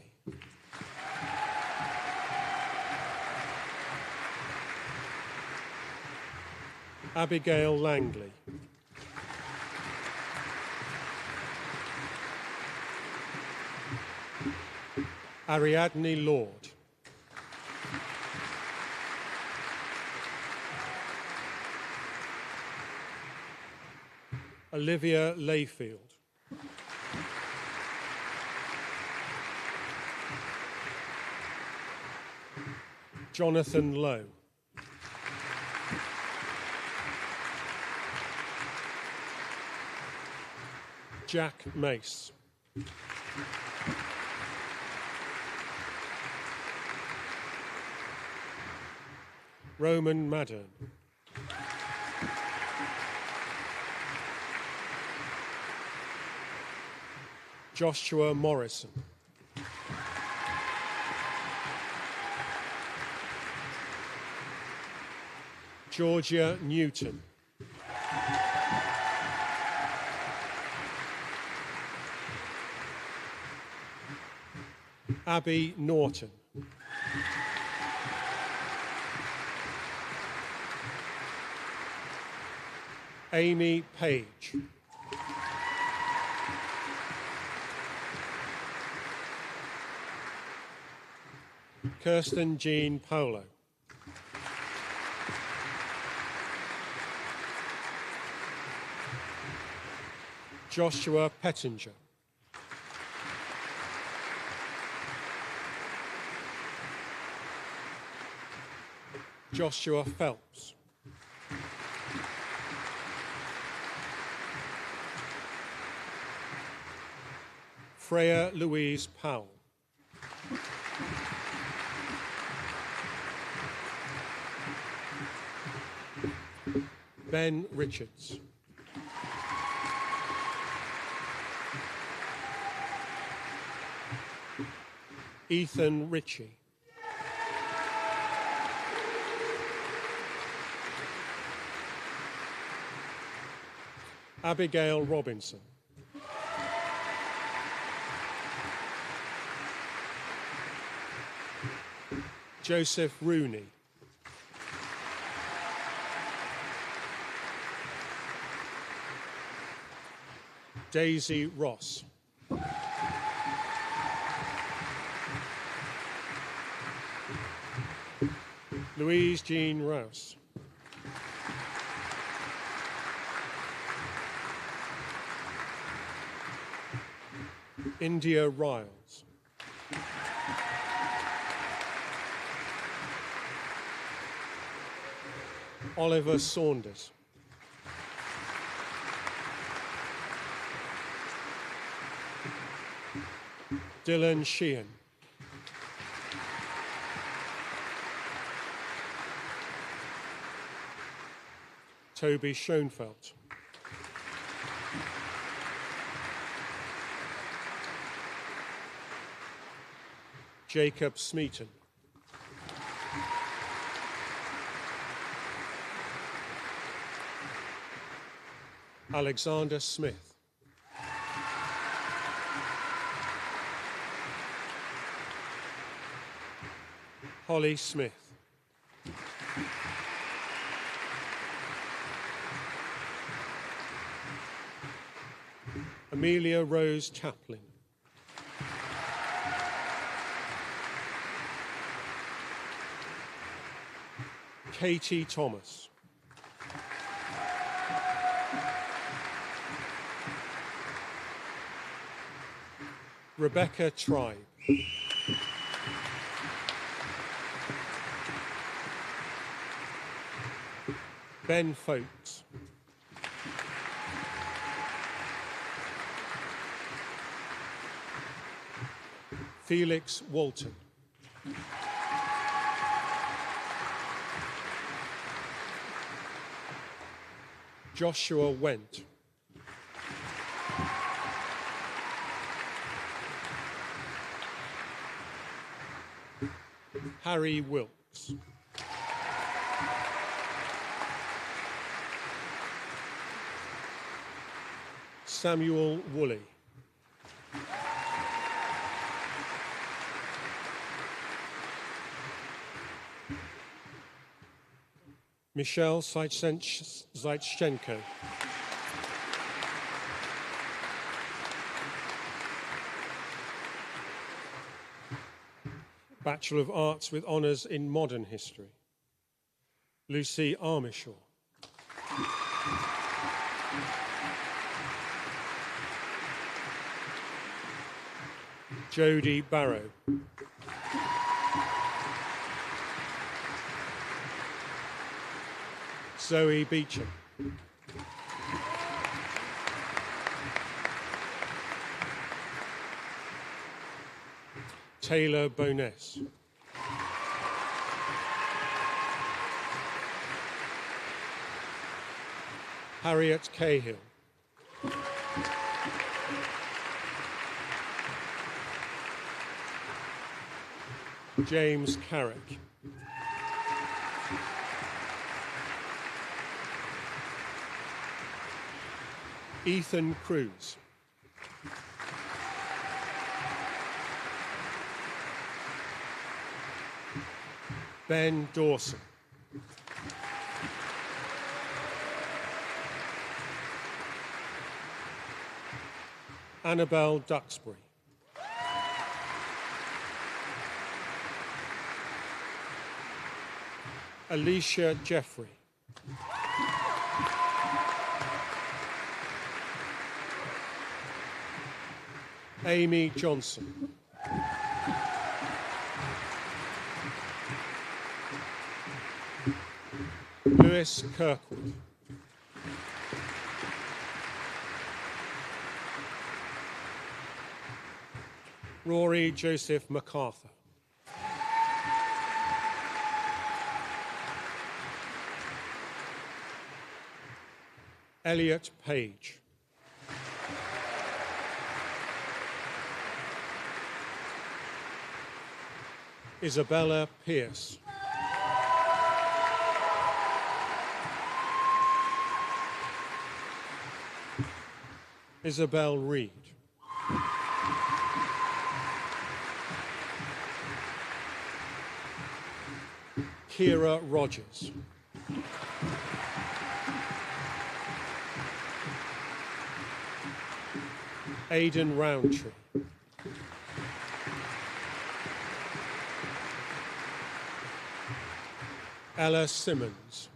S5: Abigail Langley. Ariadne Lord. Olivia Layfield. Jonathan Lowe. Jack Mace. Roman Maddern. Joshua Morrison. Georgia Newton. Abby Norton. Amy Page. Kirsten Jean Polo. Joshua Pettinger. Joshua Phelps. Freya Louise Powell. Ben Richards. Ethan Ritchie. Abigail Robinson. Joseph Rooney. Daisy Ross. Louise Jean Rouse. India Riles. Oliver Saunders. Dylan Sheehan. Toby Schoenfeld. Jacob Smeaton. Alexander Smith. Holly Smith. Amelia Rose Chaplin. Katie Thomas. Rebecca Tribe. Ben Folks. Felix Walton. Joshua Went. Harry Wilkes. Samuel Woolley. Michelle Zaitchenko. Bachelor of Arts with Honours in Modern History. Lucy Armishaw. Jodie Barrow. Zoe Beecham. Taylor Bowness. Harriet Cahill. James Carrick. Ethan Cruz. Ben Dawson. Annabelle Duxbury. Alicia Jeffrey. Amy Johnson. Lewis Kirkwood. Rory Joseph MacArthur. Elliot Page. Isabella Pierce. Isabel Reed. Kira Rogers. Aidan Roundtree. Ella Simmons.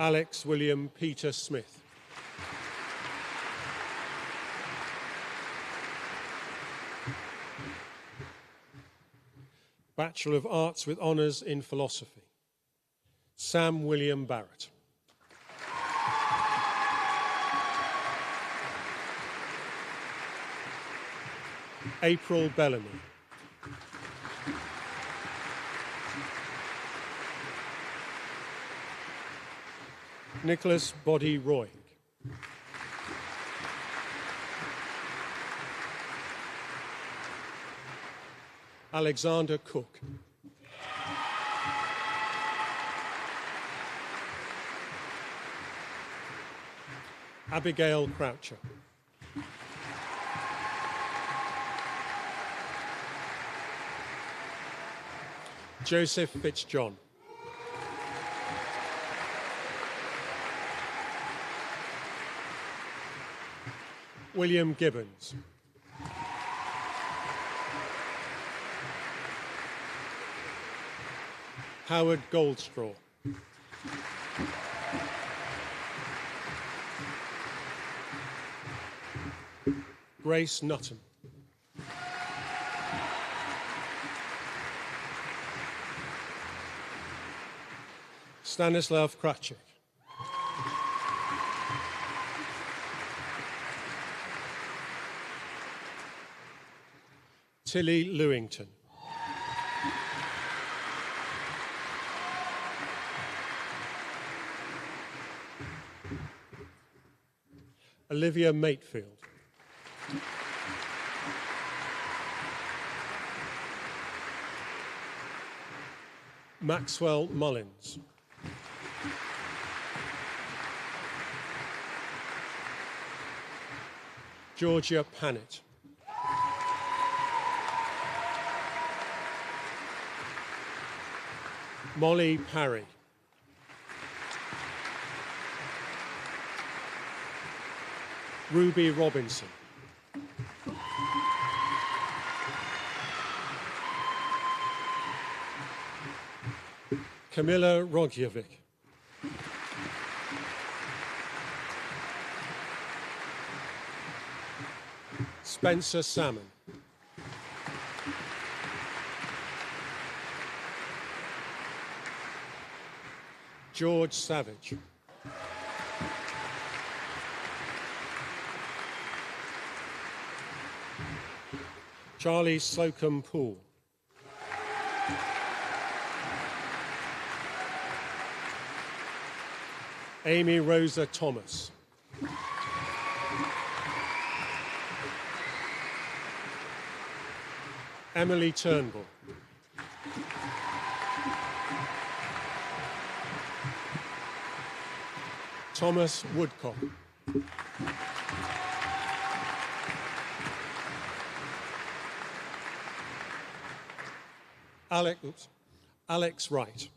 S5: Alex William Peter Smith. Bachelor of Arts with Honours in Philosophy, Sam William Barrett. April Bellamy. Nicholas Boddy Roy. Alexander Cook. Abigail Croucher. Joseph Fitzjohn. William Gibbons. Howard Goldstraw. Grace Nutten. Stanislav Krachik. Tilly Lewington. Olivia Matefield. Maxwell Mullins. Georgia Pannett. Molly Parry. Ruby Robinson. Camilla Rogjevic. Spencer Salmon. George Savage. Charlie Slocum Poole. Amy Rosa Thomas. Emily Turnbull. Thomas Woodcock. Alex Wright.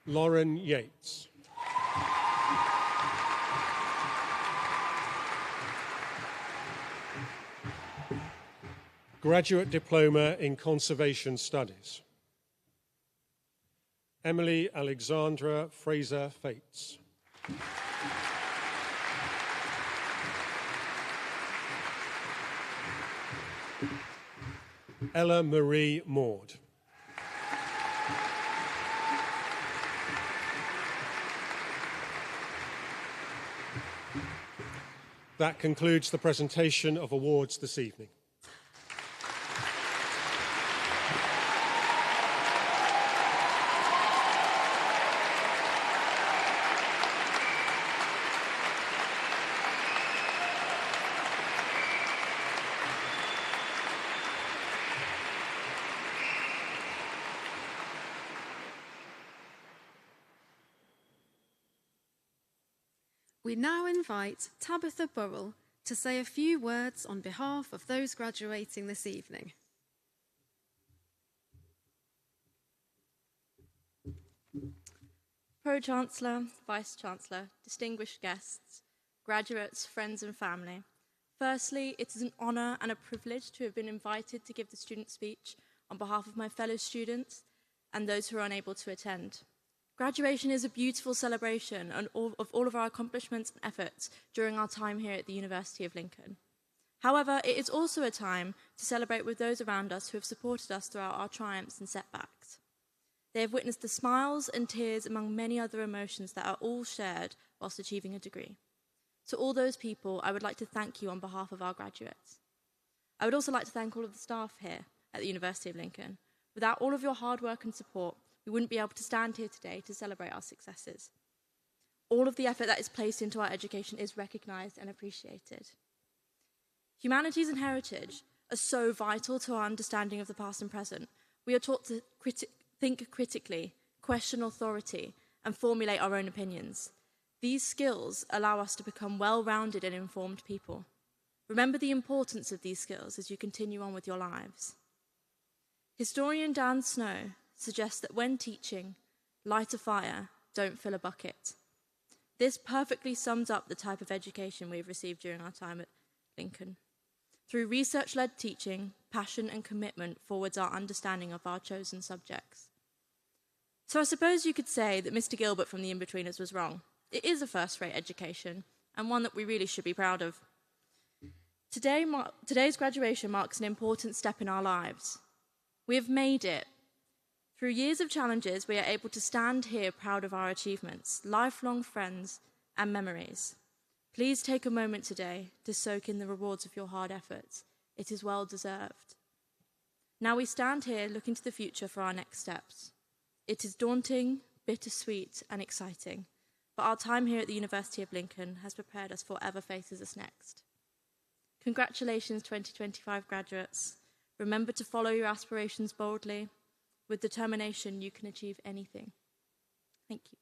S5: Lauren Yates. Graduate Diploma in Conservation Studies. Emily Alexandra Fraser Fates. Ella Marie Maud. That concludes the presentation of awards this evening.
S1: We now invite Tabitha Burrell to say a few words on behalf of those graduating this evening.
S8: Pro-Chancellor, Vice-Chancellor, distinguished guests, graduates, friends and family. Firstly, it is an honour and a privilege to have been invited to give the student speech on behalf of my fellow students and those who are unable to attend. Graduation is a beautiful celebration of all of our accomplishments and efforts during our time here at the University of Lincoln. However, it is also a time to celebrate with those around us who have supported us throughout our triumphs and setbacks. They have witnessed the smiles and tears among many other emotions that are all shared whilst achieving a degree. To all those people, I would like to thank you on behalf of our graduates. I would also like to thank all of the staff here at the University of Lincoln. Without all of your hard work and support, we wouldn't be able to stand here today to celebrate our successes. All of the effort that is placed into our education is recognised and appreciated. Humanities and heritage are so vital to our understanding of the past and present. We are taught to think critically, question authority, and formulate our own opinions. These skills allow us to become well-rounded and informed people. Remember the importance of these skills as you continue on with your lives. Historian Dan Snow suggests that when teaching, light a fire, don't fill a bucket. This perfectly sums up the type of education we've received during our time at Lincoln. Through research-led teaching, passion and commitment forwards our understanding of our chosen subjects. So I suppose you could say that Mr. Gilbert from the In-Betweeners was wrong. It is a first-rate education, and one that we really should be proud of. Today's graduation marks an important step in our lives. We have made it. Through years of challenges, we are able to stand here proud of our achievements, lifelong friends, and memories. Please take a moment today to soak in the rewards of your hard efforts. It is well deserved. Now we stand here looking to the future for our next steps. It is daunting, bittersweet, and exciting, but our time here at the University of Lincoln has prepared us for whatever faces us next. Congratulations, 2025 graduates. Remember to follow your aspirations boldly. With determination, you can achieve anything. Thank you.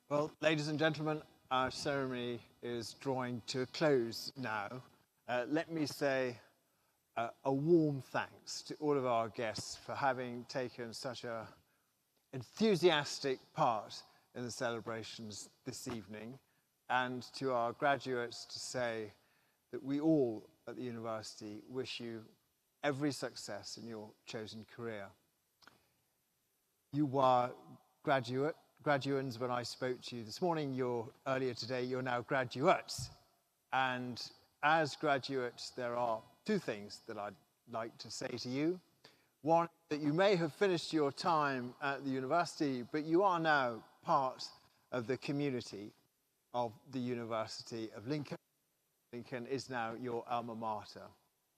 S2: Well, ladies and gentlemen, our ceremony is drawing to a close now. Let me say a warm thanks to all of our guests for having taken such an enthusiastic part in the celebrations this evening, and to our graduates to say that we all at the university wish you every success in your chosen career. You are graduands when I spoke to you this morning, earlier today, you're now graduates. And as graduates, there are two things that I'd like to say to you. One, that you may have finished your time at the university, but you are now part of the community of the University of Lincoln. Lincoln is now your alma mater,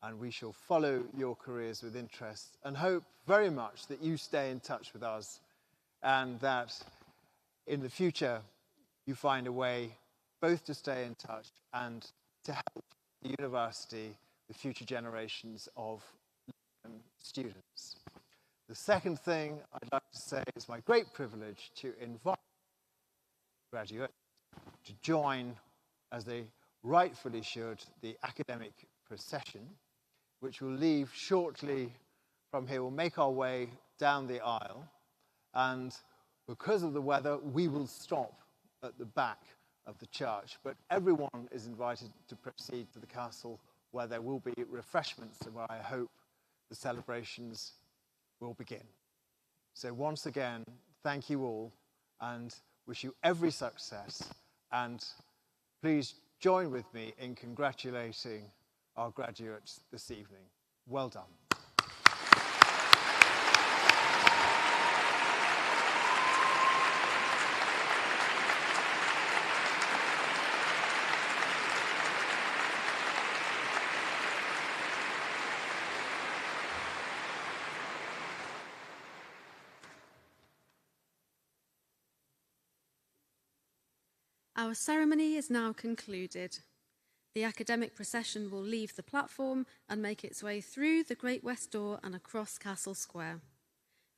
S2: and we shall follow your careers with interest and hope very much that you stay in touch with us and that in the future you find a way both to stay in touch and to help the university with future generations of students. The second thing I'd like to say is my great privilege to invite graduates to join, as they rightfully should, the academic procession, which will leave shortly from here. We'll make our way down the aisle, and because of the weather, we will stop at the back of the church, but everyone is invited to proceed to the castle, where there will be refreshments and where I hope the celebrations will begin. So once again, thank you all and wish you every success, and please join with me in congratulating our graduates this evening. Well done.
S1: Our ceremony is now concluded. The academic procession will leave the platform and make its way through the Great West Door and across Castle Square.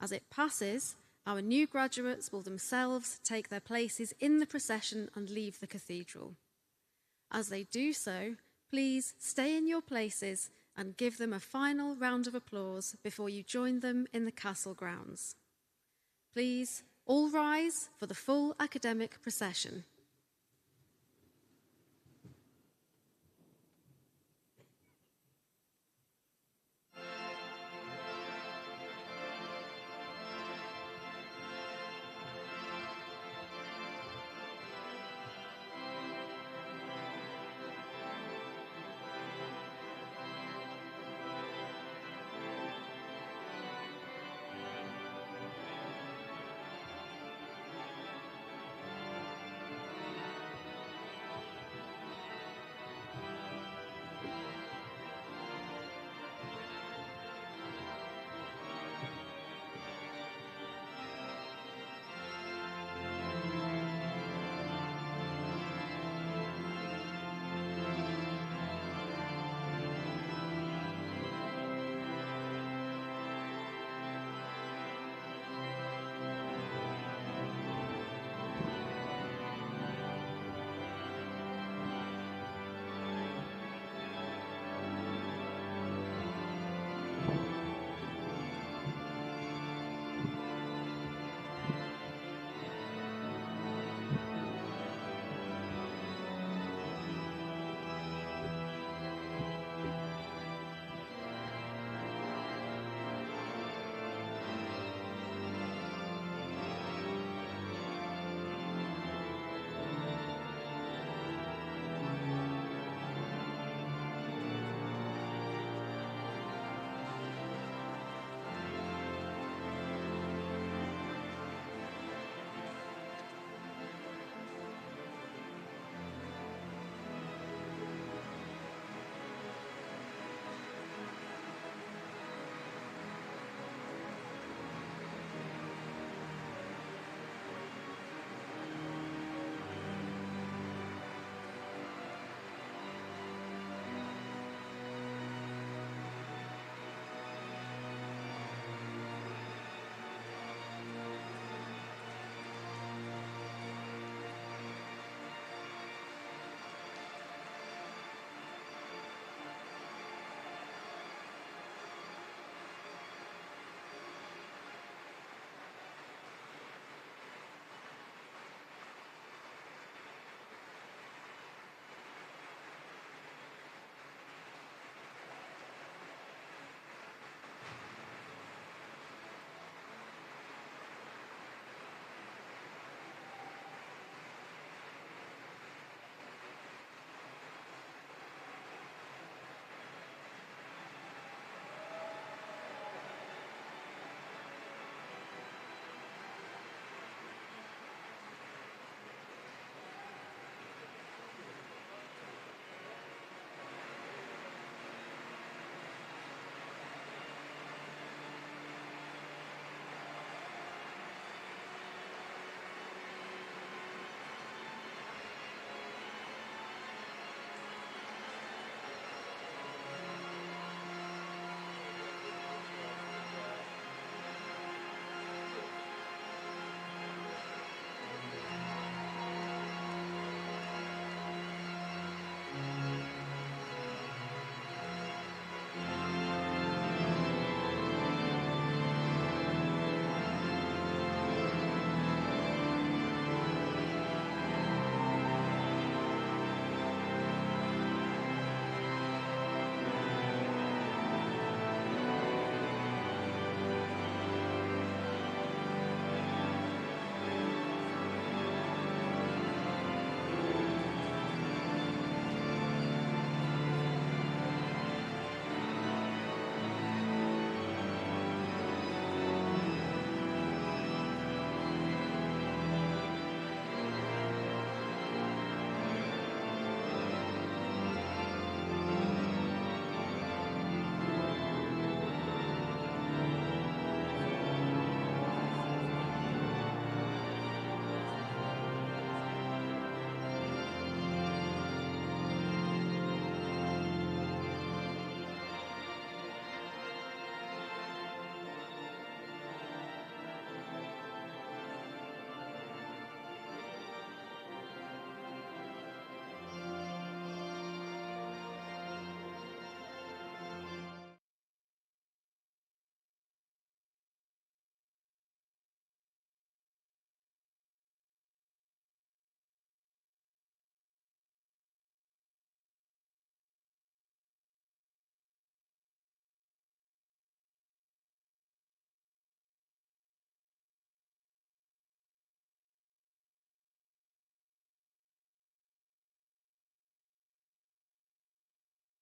S1: As it passes, our new graduates will themselves take their places in the procession and leave the cathedral. As they do so, please stay in your places and give them a final round of applause before you join them in the castle grounds. Please all rise for the full academic procession.